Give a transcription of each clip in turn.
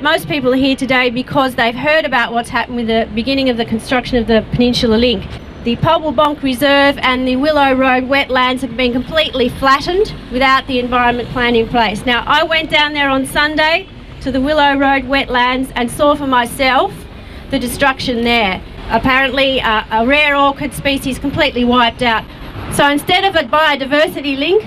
Most people are here today because they've heard about what's happened with the beginning of the construction of the Peninsula Link. The Pobblebonk Reserve and the Willow Road wetlands have been completely flattened without the environment plan in place. Now, I went down there on Sunday to the Willow Road wetlands and saw for myself the destruction there. Apparently a rare orchid species completely wiped out. So instead of a biodiversity link,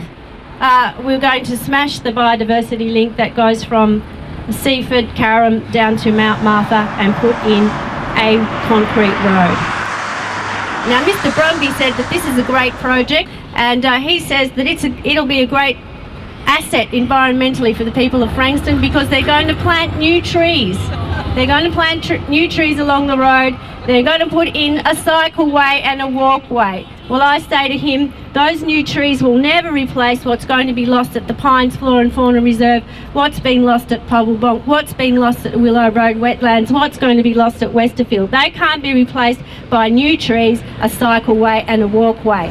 we're going to smash the biodiversity link that goes from Seaford, Carrum down to Mount Martha and put in a concrete road. Now, Mr. Brumby said that this is a great project, and he says that it'll be a great asset environmentally for the people of Frankston because they're going to plant new trees. They're going to plant new trees along the road. They're going to put in a cycleway and a walkway. Well, I say to him, those new trees will never replace what's going to be lost at the Pines Flora and Fauna Reserve, what's been lost at Pobblebonk, what's been lost at Willow Road wetlands, what's going to be lost at Westerfield. They can't be replaced by new trees, a cycleway and a walkway.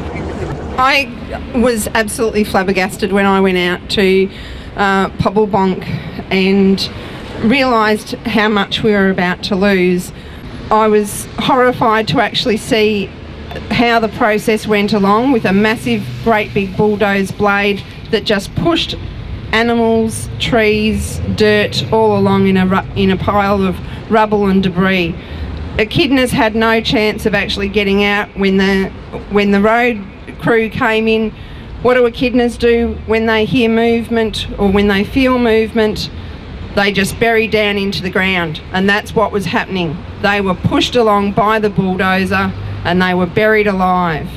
I was absolutely flabbergasted when I went out to Pobblebonk and realised how much we were about to lose. I was horrified to actually see how the process went along with a massive, great big bulldoze blade that just pushed animals, trees, dirt all along in a pile of rubble and debris. Echidnas had no chance of actually getting out when the road crew came in. What do echidnas do when they hear movement or when they feel movement? They just bury down into the ground, and that's what was happening. They were pushed along by the bulldozer and they were buried alive.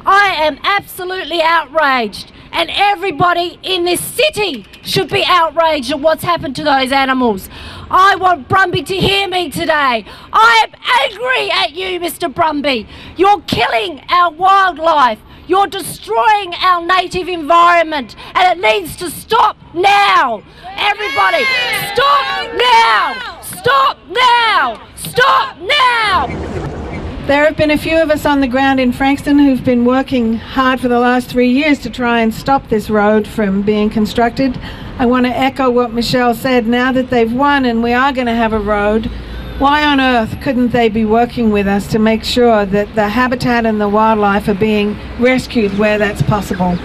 I am absolutely outraged, and everybody in this city should be outraged at what's happened to those animals. I want Brumby to hear me today. I am angry at you, Mr. Brumby. You're killing our wildlife. You're destroying our native environment, and it needs to stop now. Everybody, stop now! Stop now! Stop now! There have been a few of us on the ground in Frankston who've been working hard for the last 3 years to try and stop this road from being constructed. I want to echo what Michelle said. Now that they've won and we are going to have a road, why on earth couldn't they be working with us to make sure that the habitat and the wildlife are being rescued where that's possible?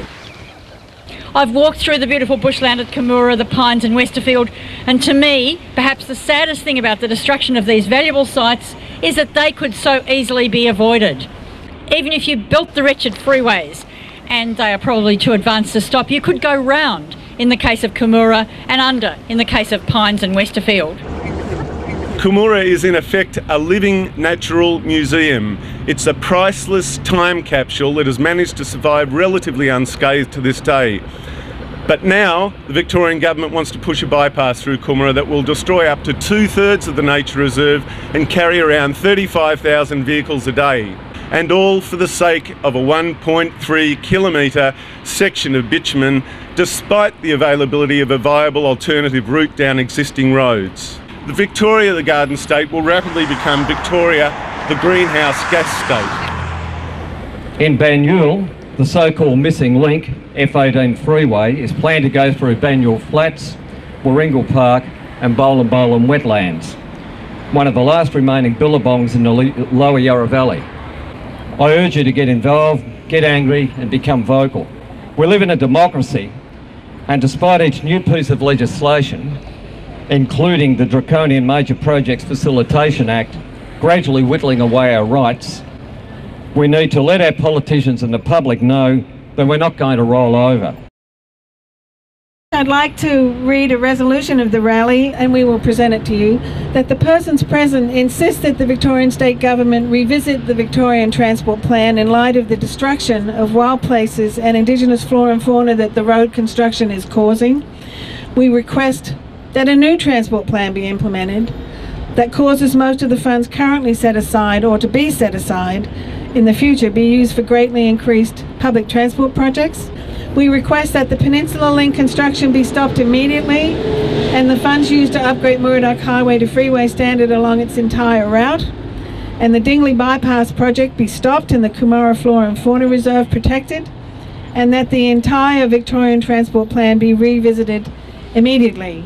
I've walked through the beautiful bushland at Camura, the Pines and Westerfield, and to me, perhaps the saddest thing about the destruction of these valuable sites is that they could so easily be avoided. Even if you built the wretched freeways, and they are probably too advanced to stop, you could go round in the case of Camura and under in the case of Pines and Westerfield. Camura is in effect a living natural museum. It's a priceless time capsule that has managed to survive relatively unscathed to this day. But now the Victorian government wants to push a bypass through Camura that will destroy up to 2/3 of the nature reserve and carry around 35,000 vehicles a day. And all for the sake of a 1.3 kilometre section of bitumen, despite the availability of a viable alternative route down existing roads. The Victoria, the Garden State, will rapidly become Victoria, the greenhouse gas state. In Banyule, the so-called missing link, F18 freeway, is planned to go through Banyule Flats, Warringal Park and Bolan wetlands, one of the last remaining billabongs in the lower Yarra Valley. I urge you to get involved, get angry and become vocal. We live in a democracy, and despite each new piece of legislation, including the draconian Major Projects Facilitation Act, gradually whittling away our rights, we need to let our politicians and the public know that we're not going to roll over. I'd like to read a resolution of the rally, and we will present it to you, that the persons present insist that the Victorian State Government revisit the Victorian Transport Plan in light of the destruction of wild places and Indigenous flora and fauna that the road construction is causing. We request that a new transport plan be implemented that causes most of the funds currently set aside or to be set aside in the future be used for greatly increased public transport projects. We request that the Peninsula Link construction be stopped immediately and the funds used to upgrade Murdoch Highway to freeway standard along its entire route, and the Dingley Bypass project be stopped and the Kumara Flora and Fauna Reserve protected, and that the entire Victorian Transport Plan be revisited immediately.